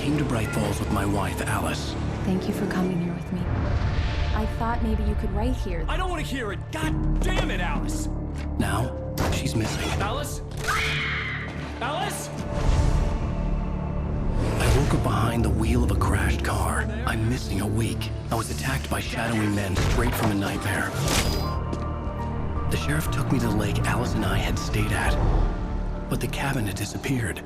came to Bright Falls with my wife, Alice. Thank you for coming here with me. I thought maybe you could write here. I don't want to hear it! God damn it, Alice! Now, she's missing. Alice? Alice? I woke up behind the wheel of a crashed car. I'm missing a week. I was attacked by shadowy men straight from a nightmare. The sheriff took me to the lake Alice and I had stayed at, but the cabin had disappeared.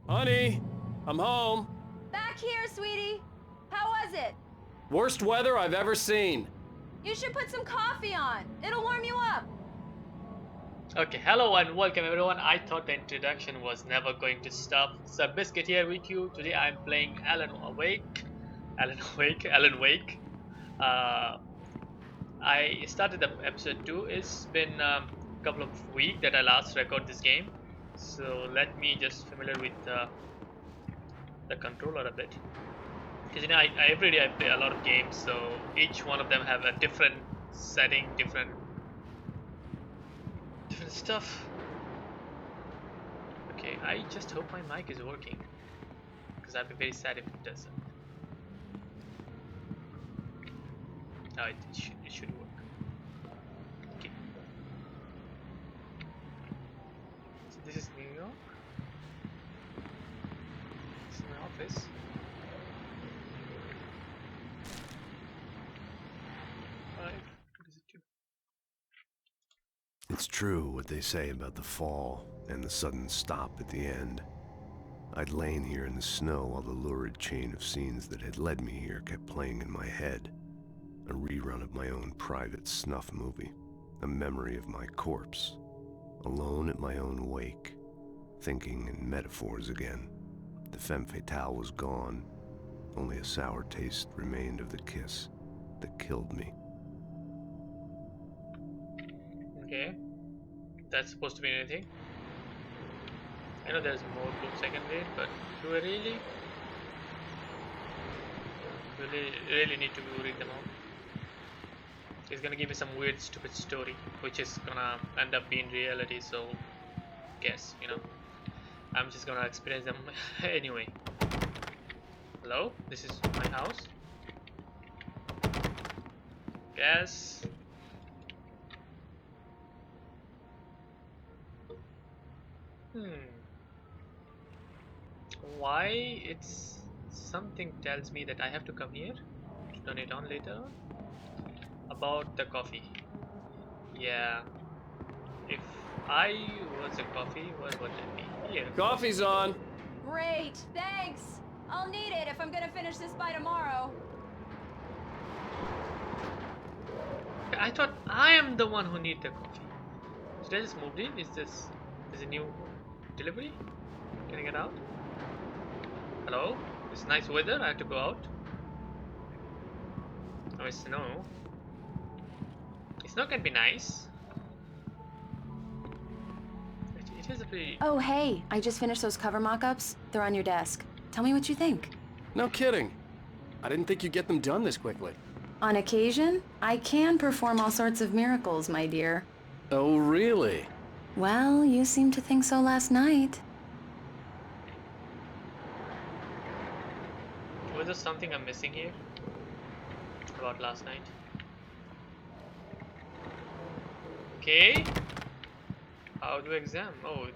Honey, I'm home. Back here, sweetie. How was it? Worst weather I've ever seen. You should put some coffee on. It'll warm you up. Okay, hello and welcome everyone. I thought the introduction was never going to stop. So Biscuit here with you. Today I'm playing Alan Wake. I started the episode 2. It's been a couple of weeks that I last recorded this game. So let me just familiar with the controller a bit. Because you know, every day I play a lot of games, so each one of them have a different setting, different stuff. Okay, I just hope my mic is working, because I'd be very sad if it doesn't. Oh, it should work. Okay. So this is New York. This is my office. What does it do? It's true what they say about the fall and the sudden stop at the end. I'd lain here in the snow while the lurid chain of scenes that had led me here kept playing in my head. A rerun of my own private snuff movie, a memory of my corpse, alone at my own wake, thinking in metaphors again. The femme fatale was gone, only a sour taste remained of the kiss that killed me. Okay, that's supposed to be anything. I know there's more books I can read, but do I really need to read them all? It's gonna give me some weird stupid story which is gonna end up being reality, so guess, you know, I'm just gonna experience them anyway. Hello, this is my house. Guess. Why it's something tells me that I have to come here to turn it on later on. About the coffee. Yeah. If I was a coffee, what would it be? Here. Coffee's on. Great, thanks. I'll need it if I'm gonna finish this by tomorrow. I thought I am the one who need the coffee. Did I just moved in? Is a new delivery? Can I get out? Hello? It's nice weather. I have to go out. Oh, it's snow. It's not gonna be nice. It is a pretty... Oh, hey, I just finished those cover mock-ups. They're on your desk. Tell me what you think. No kidding. I didn't think you'd get them done this quickly. On occasion, I can perform all sorts of miracles, my dear. Oh, really? Well, you seemed to think so last night. Was there something I'm missing here? About last night? Okay. How do I exam? Oh, I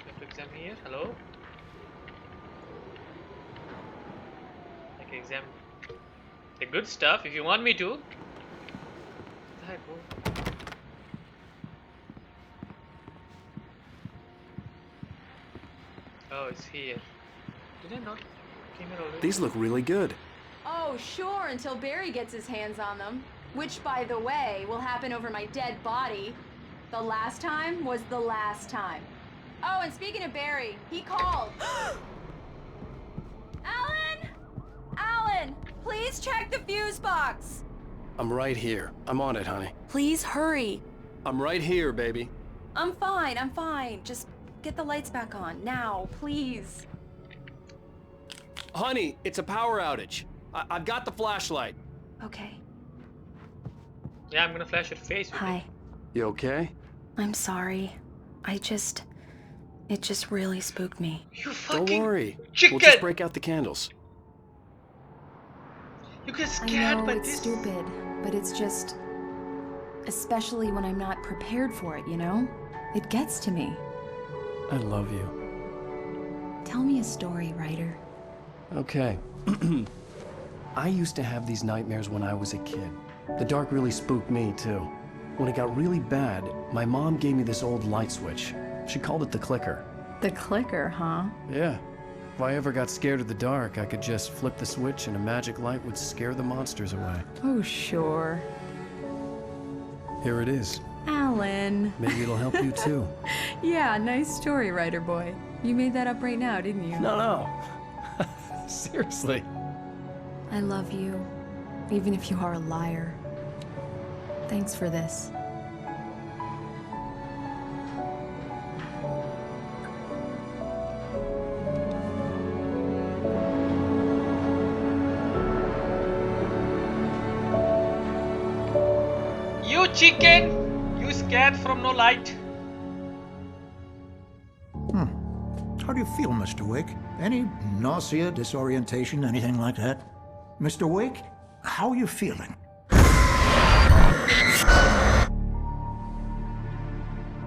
have to exam here. Hello? I can exam the good stuff if you want me to. What the heck, bro? Oh, it's here. Did I not came here already? These look really good. Oh, sure, until Barry gets his hands on them. Which, by the way, will happen over my dead body. The last time was the last time. Oh, and speaking of Barry, he called. Alan! Alan, please check the fuse box. I'm right here. I'm on it, honey. Please hurry. I'm right here, baby. I'm fine. Just get the lights back on, now, please. Honey, it's a power outage. I've got the flashlight. Okay. Yeah, I'm gonna flash your face with Hi. You okay? I'm sorry. It just really spooked me. it. You fucking Don't worry. chicken! We'll just break out the candles. You get I scared know by it's this. stupid, but it's just... Especially when I'm not prepared for it, you know? It gets to me. I love you. Tell me a story, writer. Okay. I used to have these nightmares when I was a kid. The dark really spooked me, too. When it got really bad, my mom gave me this old light switch. She called it the clicker. The clicker, huh? Yeah. If I ever got scared of the dark, I could just flip the switch and a magic light would scare the monsters away. Oh, sure. Here it is. Alan. Maybe it'll help you, too. Yeah, nice story, writer boy. You made that up right now, didn't you? No. Seriously. I love you, even if you are a liar. Thanks for this. You chicken! You scared from no light? How do you feel, Mr. Wake? Any nausea, disorientation, anything like that? Mr. Wake, how are you feeling?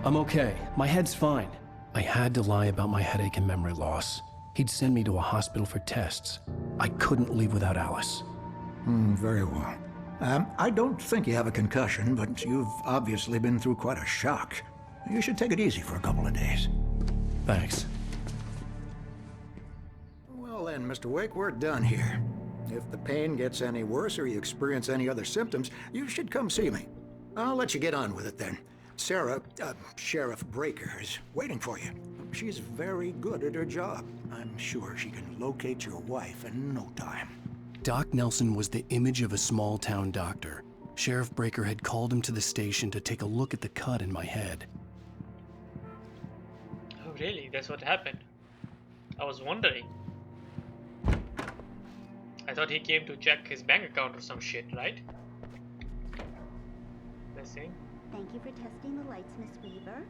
I'm okay. My head's fine. I had to lie about my headache and memory loss. He'd send me to a hospital for tests. I couldn't leave without Alice. Very well. I don't think you have a concussion, but you've obviously been through quite a shock. You should take it easy for a couple of days. Thanks. Well then, Mr. Wake, we're done here. If the pain gets any worse or you experience any other symptoms, you should come see me. I'll let you get on with it then. Sarah, Sheriff Breaker, is waiting for you. She's very good at her job. I'm sure she can locate your wife in no time. Doc Nelson was the image of a small-town doctor. Sheriff Breaker had called him to the station to take a look at the cut in my head. Oh really? That's what happened? I was wondering. I thought he came to check his bank account or some shit, right? Let's see. Thank you for testing the lights, Miss Weaver.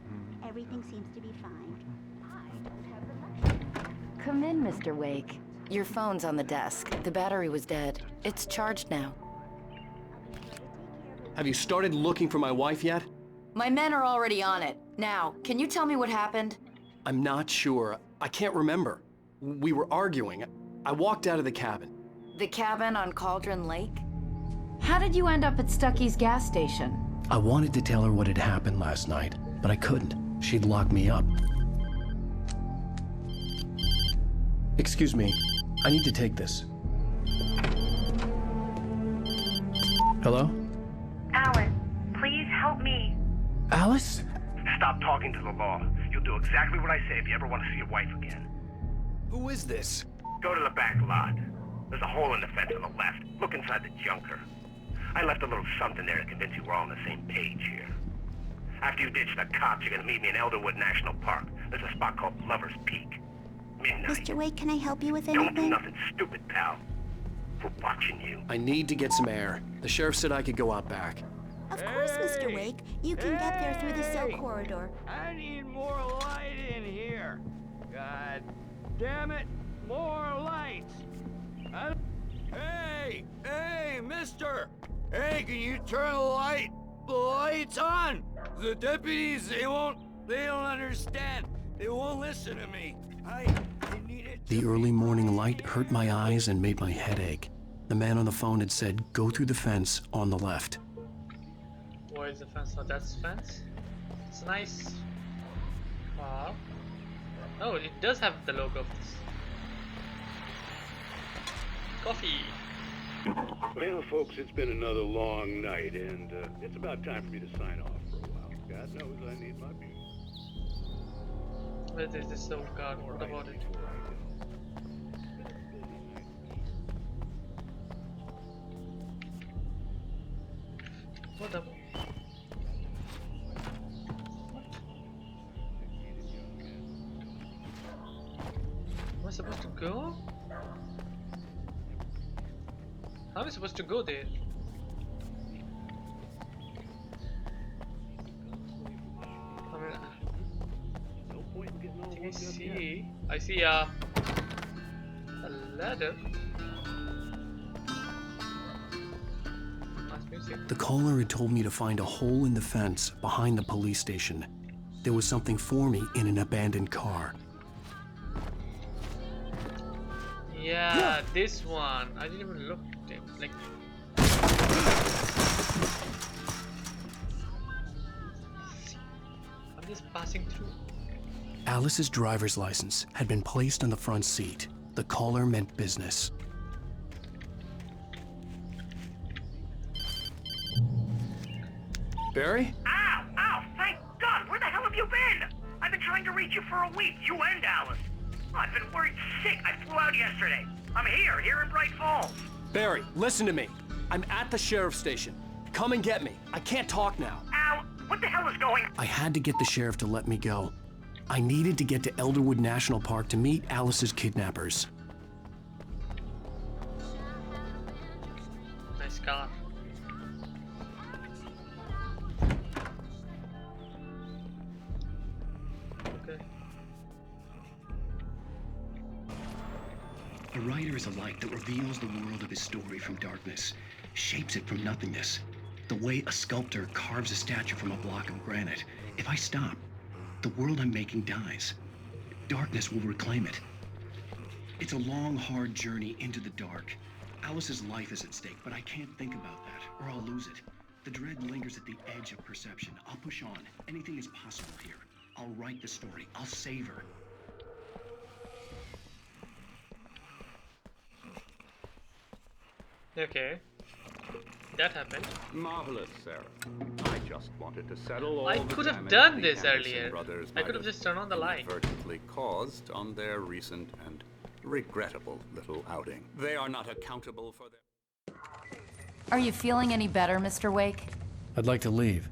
Everything seems to be fine. I don't have the luxury. Come in, Mr. Wake. Your phone's on the desk. The battery was dead. It's charged now. Have you started looking for my wife yet? My men are already on it. Now, can you tell me what happened? I'm not sure. I can't remember. We were arguing. I walked out of the cabin. The cabin on Cauldron Lake? How did you end up at Stucky's gas station? I wanted to tell her what had happened last night, but I couldn't. She'd lock me up. Excuse me. I need to take this. Hello? Alan, please help me. Alice? Stop talking to the law. You'll do exactly what I say if you ever want to see your wife again. Who is this? Go to the back lot. There's a hole in the fence on the left. Look inside the junker. I left a little something there to convince you we're all on the same page here. After you ditch the cops, you're gonna meet me in Elderwood National Park. There's a spot called Lover's Peak. Midnight. Mr. Wake, can I help you with Don't do anything? nothing stupid, pal. We're watching you. I need to get some air. The sheriff said I could go out back. Of course, Mr. Wake. You can get there through the cell corridor. I need more light in here. God damn it, more lights. Hey, mister. Hey, can you turn the lights on? The deputies, they don't understand. They won't listen to me. I need it. The early morning light hurt my eyes and made my head ache. The man on the phone had said, go through the fence on the left. Where is the fence? Oh, that's the fence. It's nice. Wow. Oh, it does have the logo of this. Coffee. Well, folks, it's been another long night, and it's about time for me to sign off for a while. God knows I need my beat. Where is this old card? What about it? What the? Am I supposed to go? How am I supposed to go there? I mean, I see a ladder. Nice music. The caller had told me to find a hole in the fence behind the police station. There was something for me in an abandoned car. Yeah, this one. I didn't even look at it. Like, I'm just passing through. Alice's driver's license had been placed on the front seat. The caller meant business. Barry? Ow! Ow! Thank God! Where the hell have you been? I've been trying to reach you for a week, you and Alice. I've been worried sick. I flew out yesterday. I'm here in Bright Falls. Barry, listen to me. I'm at the sheriff's station. Come and get me. I can't talk now. Ow! What the hell is going on? I had to get the sheriff to let me go. I needed to get to Elderwood National Park to meet Alice's kidnappers. Nice car. Okay. A writer is a light that reveals the world of his story from darkness, shapes it from nothingness. The way a sculptor carves a statue from a block of granite. If I stop, the world I'm making dies. Darkness will reclaim it. It's a long, hard journey into the dark. Alice's life is at stake, but I can't think about that, or I'll lose it. The dread lingers at the edge of perception. I'll push on. Anything is possible here. I'll write the story. I'll save her. Okay. That happened. Marvelous, Sarah. I just wanted to settle all I the could have damage done the this Anderson earlier. brothers I might could have just turned on the light. inadvertently caused on their recent and regrettable little outing. They are not accountable for their... Are you feeling any better, Mr. Wake? I'd like to leave.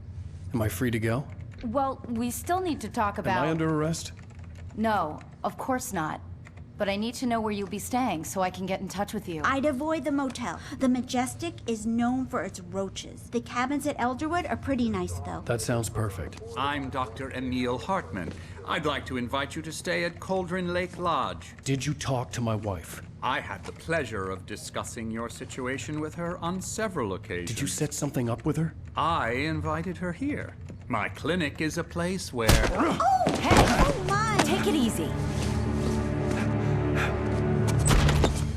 Am I free to go? Well, we still need to talk about... Am I under arrest? No, of course not. But I need to know where you'll be staying so I can get in touch with you. I'd avoid the motel. The Majestic is known for its roaches. The cabins at Elderwood are pretty nice, though. That sounds perfect. I'm Dr. Emil Hartman. I'd like to invite you to stay at Cauldron Lake Lodge. Did you talk to my wife? I had the pleasure of discussing your situation with her on several occasions. Did you set something up with her? I invited her here. My clinic is a place where... Oh, hey! Oh, my! Take it easy.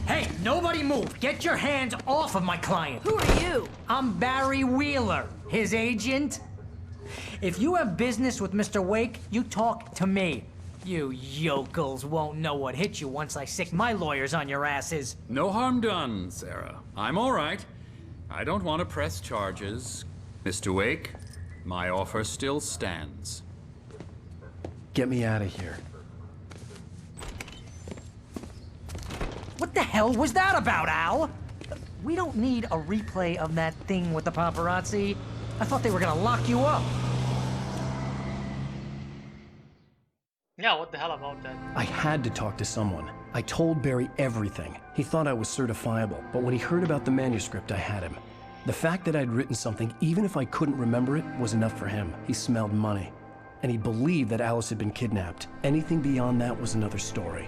Hey, nobody move! Get your hands off of my client! Who are you? I'm Barry Wheeler, his agent. If you have business with Mr. Wake, you talk to me. You yokels won't know what hit you once I sick my lawyers on your asses. No harm done, Sarah. I'm all right. I don't want to press charges. Mr. Wake, my offer still stands. Get me out of here. What the hell was that about, Al? We don't need a replay of that thing with the paparazzi. I thought they were gonna lock you up. Yeah, what the hell about that? I had to talk to someone. I told Barry everything. He thought I was certifiable, but when he heard about the manuscript, I had him. The fact that I'd written something, even if I couldn't remember it, was enough for him. He smelled money. And he believed that Alice had been kidnapped. Anything beyond that was another story.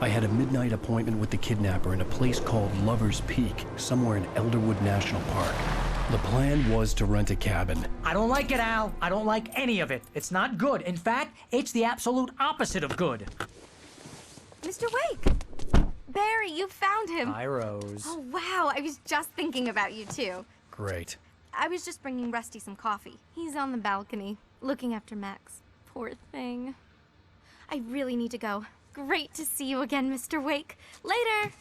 I had a midnight appointment with the kidnapper in a place called Lover's Peak, somewhere in Elderwood National Park. The plan was to rent a cabin. I don't like it, Al. I don't like any of it. It's not good. In fact, it's the absolute opposite of good. Mr. Wake! Barry, you found him. Hi, Rose. Oh, wow. I was just thinking about you, too. Great. I was just bringing Rusty some coffee. He's on the balcony, looking after Max. Poor thing. I really need to go. Great to see you again, Mr. Wake. Later!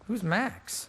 Who's Max?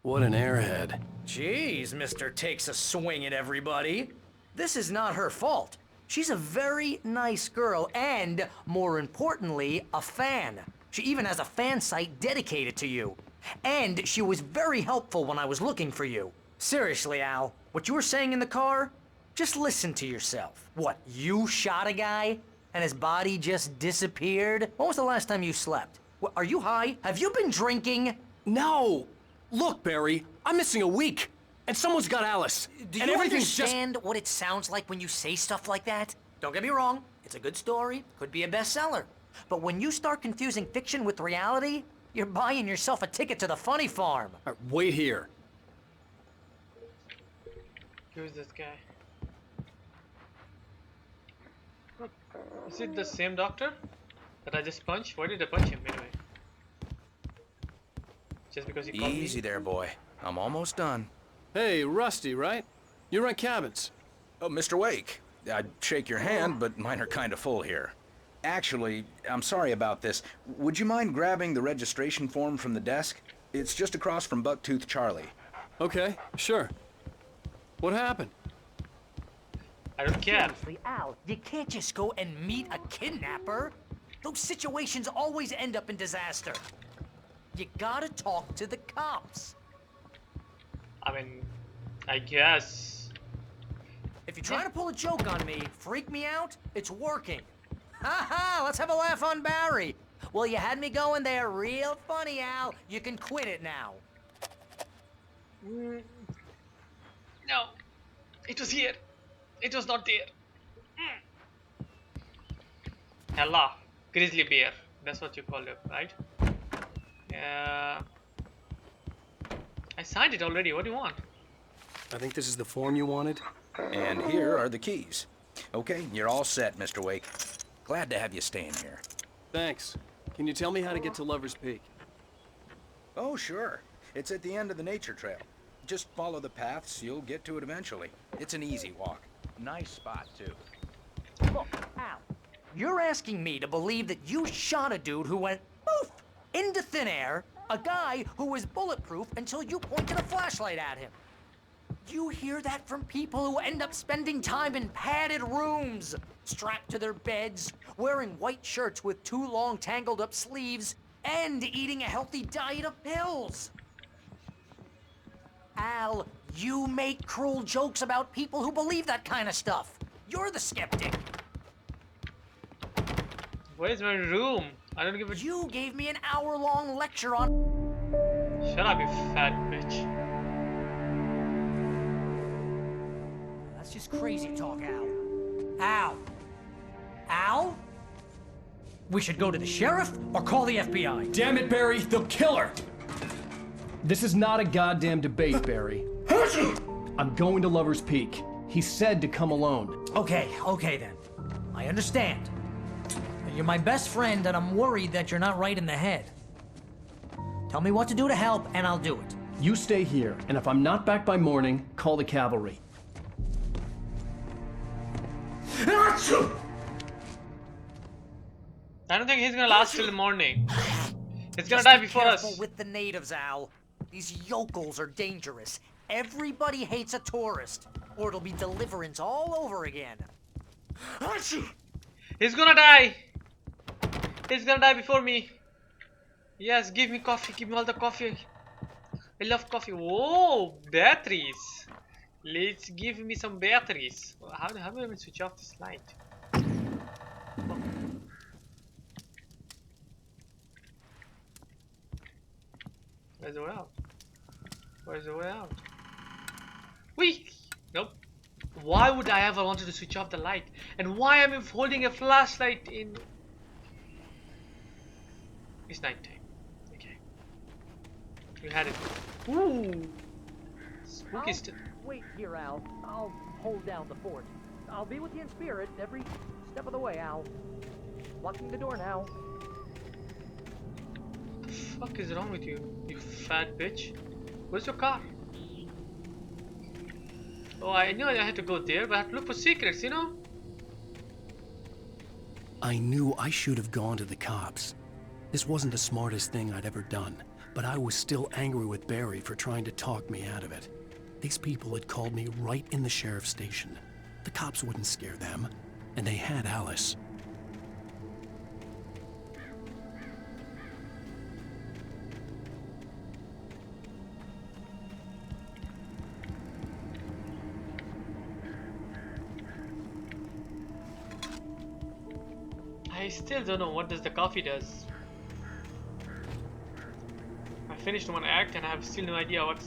What an airhead. Jeez, Mr. Takes a swing at everybody. This is not her fault. She's a very nice girl and, more importantly, a fan. She even has a fan site dedicated to you. And she was very helpful when I was looking for you. Seriously, Al, what you were saying in the car? Just listen to yourself. What, you shot a guy and his body just disappeared? When was the last time you slept? What, are you high? Have you been drinking? No! Look, Barry, I'm missing a week. And someone's got Alice. Do and you everything's understand what it sounds like when you say stuff like that? Don't get me wrong, it's a good story, could be a bestseller. But when you start confusing fiction with reality, you're buying yourself a ticket to the funny farm. Right, wait here. Who's this guy? Is it the same doctor that I just punched? Why did I punch him anyway? Just because he called me? Easy there, boy. I'm almost done. Hey, Rusty, right? You rent cabins. Oh, Mr. Wake. I'd shake your hand, but mine are kind of full here. Actually, I'm sorry about this. Would you mind grabbing the registration form from the desk? It's just across from Bucktooth Charlie. Okay, sure. What happened? I don't care. Seriously, Al, you can't just go and meet a kidnapper. Those situations always end up in disaster. You gotta talk to the cops. I mean, I guess. If you're trying to pull a joke on me, freak me out, it's working. Ha ha, let's have a laugh on Barry. Well, you had me going there real funny, Al. You can quit it now. No, it was here. It was not there. Hello, grizzly bear. That's what you call it, right? I signed it already. What do you want? I think this is the form you wanted. And here are the keys. Okay, you're all set, Mr. Wake. Glad to have you staying here. Thanks. Can you tell me how to get to Lover's Peak? Oh, sure. It's at the end of the nature trail. Just follow the paths, you'll get to it eventually. It's an easy walk. Nice spot, too. Look, Al, you're asking me to believe that you shot a dude who went poof into thin air, a guy who was bulletproof until you pointed a flashlight at him. You hear that from people who end up spending time in padded rooms, strapped to their beds, wearing white shirts with too long tangled up sleeves, and eating a healthy diet of pills. Al, you make cruel jokes about people who believe that kind of stuff. You're the skeptic. Where's my room? I don't give a... You gave me an hour-long lecture on... Shut up, you fat bitch. That's just crazy talk, Al. Al? Al? We should go to the sheriff or call the FBI. Damn it, Barry, they'll kill her! This is not a goddamn debate, Barry. I'm going to Lover's Peak. He said to come alone. Okay then. I understand. You're my best friend and I'm worried that you're not right in the head. Tell me what to do to help and I'll do it. You stay here, and if I'm not back by morning, call the cavalry. I don't think he's gonna last till the morning. He's gonna die before us. Be careful with the natives, Al. These yokels are dangerous. Everybody hates a tourist, or it'll be deliverance all over again. He's gonna die. He's gonna die before me. Yes, give me coffee. Give me all the coffee. I love coffee. Whoa, batteries. Let's give me some batteries. How do I even switch off this light? Where's the way out? Where's the way out? Wait! Nope. Why would I ever wanted to switch off the light? And why am I holding a flashlight in... It's nighttime. Okay. You had it. Ooh! Spooky stuff. Wait here, Al. I'll hold down the fort. I'll be with you in spirit every step of the way, Al. Locking the door now. What the fuck is wrong with you, you fat bitch? Where's your car? Oh, I knew I had to go there, but I had to look for secrets, you know? I knew I should have gone to the cops. This wasn't the smartest thing I'd ever done, but I was still angry with Barry for trying to talk me out of it. These people had called me right in the sheriff's station. The cops wouldn't scare them, and they had Alice. I still don't know what does the coffee does. I finished one act and I have still no idea what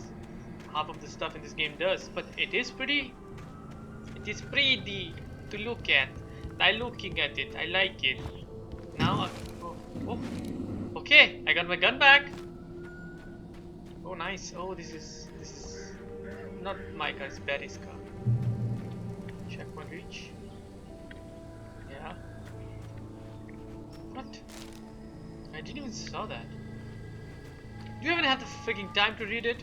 half of the stuff in this game does, but it is pretty to look at. I looking at it, I like it. Now, oh, okay, I got my gun back. Oh, nice. Oh, this is not my car, it's Barry's car. Checkpoint reach. Yeah. What? I didn't even saw that. Do you even have the freaking time to read it?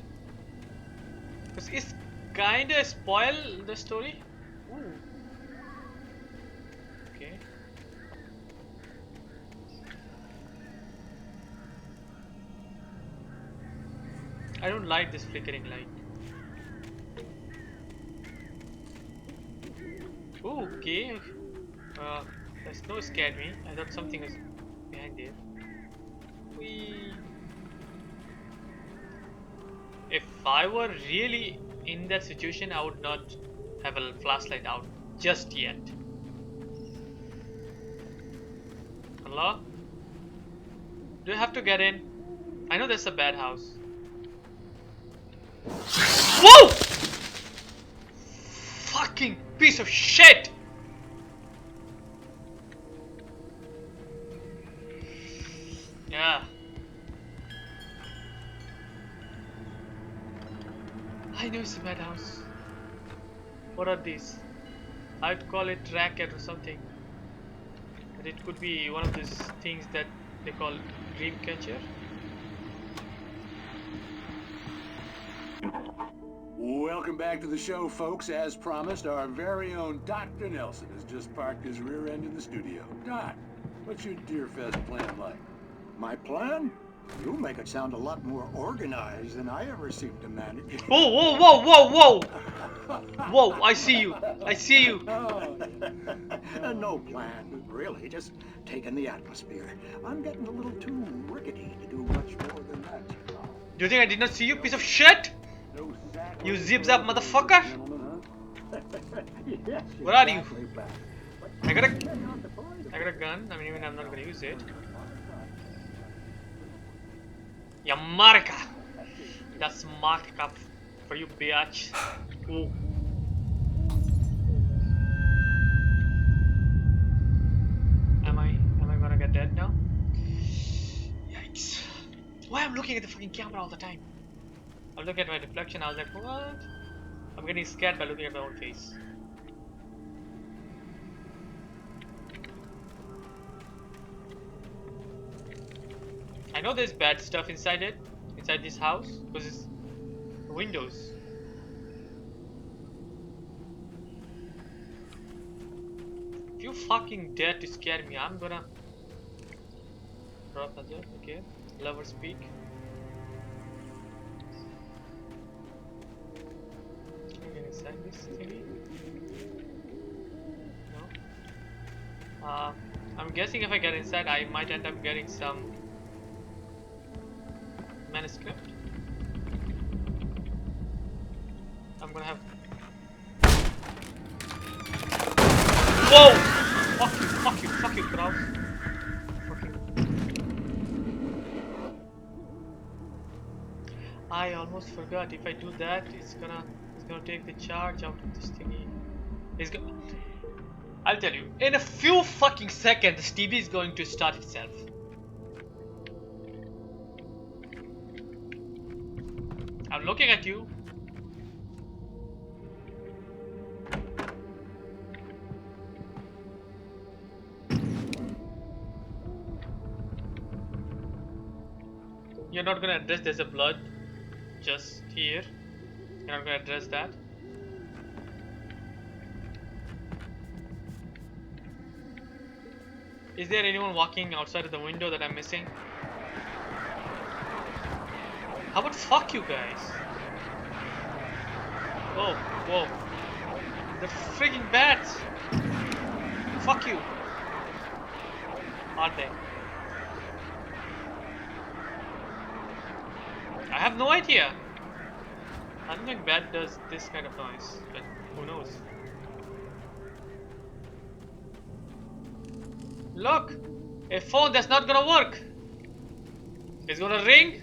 Because it's kinda spoil the story. Ooh. Okay. I don't like this flickering light. Ooh, okay. The snow scared me. I thought something was behind there. Whee. If I were really in that situation, I would not have a flashlight out just yet. Hello? Do I have to get in? I know there's a bad house. Whoa! Fucking piece of shit! Yeah. I know it's a bad house. What are these? I'd call it racket or something. But it could be one of these things that they call dream catcher. Welcome back to the show, folks. As promised, our very own Dr. Nelson has just parked his rear end in the studio. Doc, what's your Deerfest plan like? My plan? You make it sound a lot more organized than I ever seem to manage. Whoa, whoa, whoa, whoa, whoa! Whoa, I see you. I see you. No plan, really. Just taking the atmosphere. I'm getting a little too rickety to do much more than that, you know. Do you think I did not see you, piece of shit? You zip-zap motherfucker! Yes, Where are you? exactly, Pat. I got a gun. I mean, even I'm not gonna use it. Ya marca! That's marca for you, bitch. Ooh. Am I gonna get dead now? Yikes! Why am I looking at the fucking camera all the time? I look at my reflection. I was like, what? I'm getting scared by looking at my own face. I know there's bad stuff inside it, inside this house, because it's windows. If you fucking dare to scare me, I'm gonna drop hazard. Okay, lovers speak. Get inside this thingy. No. I'm guessing if I get inside, I might end up getting some manuscript. I'm gonna have. Whoa! Fuck you, crowd. I almost forgot. If I do that, it's gonna take the charge out of this thingy. I'll tell you. In a few fucking seconds, TV is going to start itself. I'm looking at you. You're not gonna address there's a blood just here. You're not gonna address that. Is there anyone walking outside of the window that I'm missing? How about fuck you guys? Whoa. The frigging bats! Fuck you! Are they? I have no idea. I don't think bat does this kind of noise, but who knows? Look! A phone that's not gonna work! It's gonna ring!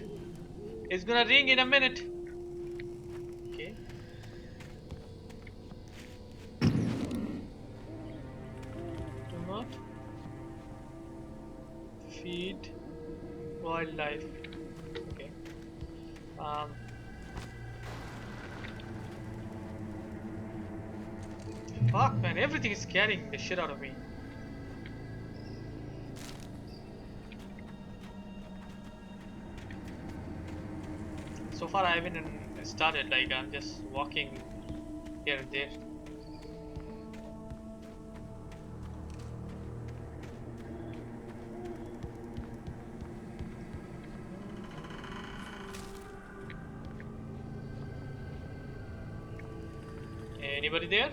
It's gonna ring in a minute. Okay. Do not feed wildlife. Okay. Fuck, man, everything is scaring the shit out of me. So far I haven't started, like I'm just walking here and there. Anybody there?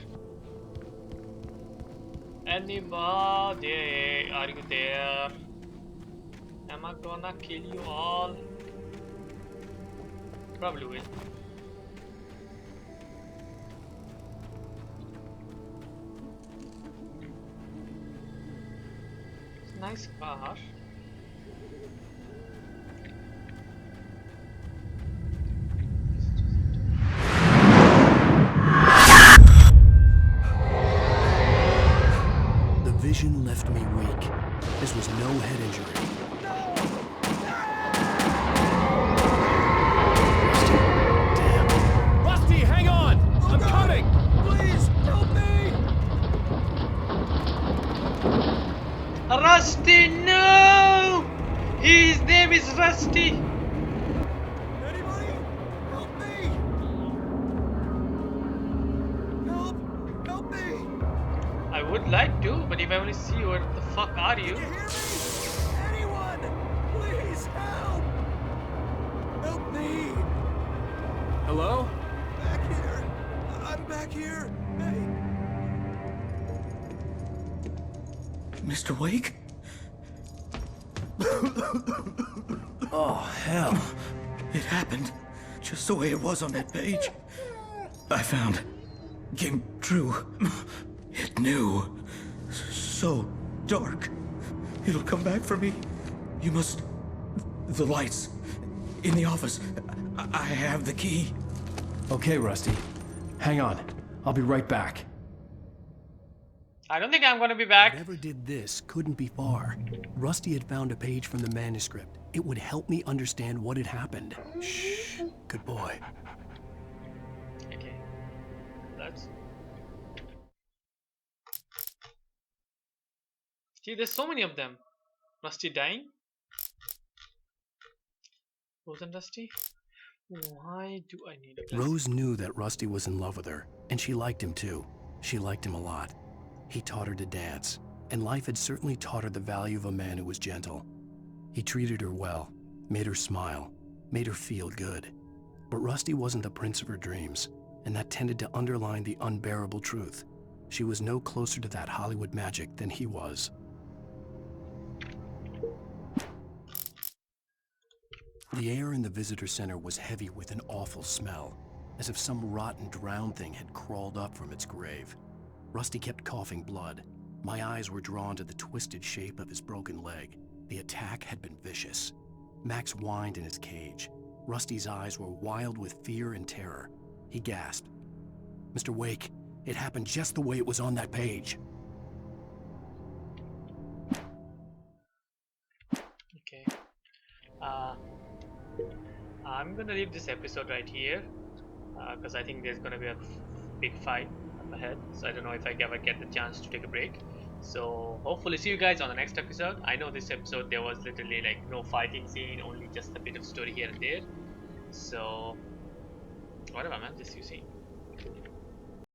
Anybody? Are you there? Am I gonna kill you all? Probably will. It's a nice car. The vision left me weak. This was no head injury. Rusty, hang on! I'm coming! Please, help me! Rusty, no! His name is Rusty. Anybody? Help me! Help me! I would like to, but if I only see you, where the fuck are you? Can you hear me? Anyone! Please help! Help me! Hello? Back here! I'm back here! Hey! Mr. Wake? Oh, hell. It happened just the way it was on that page. I found. Came true. It knew. So dark. It'll come back for me. You must. The lights. In the office. I have the key. Okay, Rusty. Hang on. I'll be right back. I don't think I'm gonna be back. Whoever did this couldn't be far. Rusty had found a page from the manuscript. It would help me understand what had happened. Shh. Good boy. Okay. Let's. See, there's so many of them. Rusty dying? Wasn't Rusty? Why do I need a blessing? Rose knew that Rusty was in love with her, and she liked him too. She liked him a lot. He taught her to dance, and life had certainly taught her the value of a man who was gentle. He treated her well, made her smile, made her feel good. But Rusty wasn't the prince of her dreams, and that tended to underline the unbearable truth. She was no closer to that Hollywood magic than he was. The air in the visitor center was heavy with an awful smell, as if some rotten drowned thing had crawled up from its grave. Rusty kept coughing blood. My eyes were drawn to the twisted shape of his broken leg. The attack had been vicious. Max whined in his cage. Rusty's eyes were wild with fear and terror. He gasped. "Mr. Wake, it happened just the way it was on that page." Okay. I'm gonna leave this episode right here because I think there's gonna be a big fight up ahead. So I don't know if I ever get the chance to take a break. So hopefully see you guys on the next episode. I know this episode there was literally like no fighting scene, only just a bit of story here and there. So whatever, man. Just you see.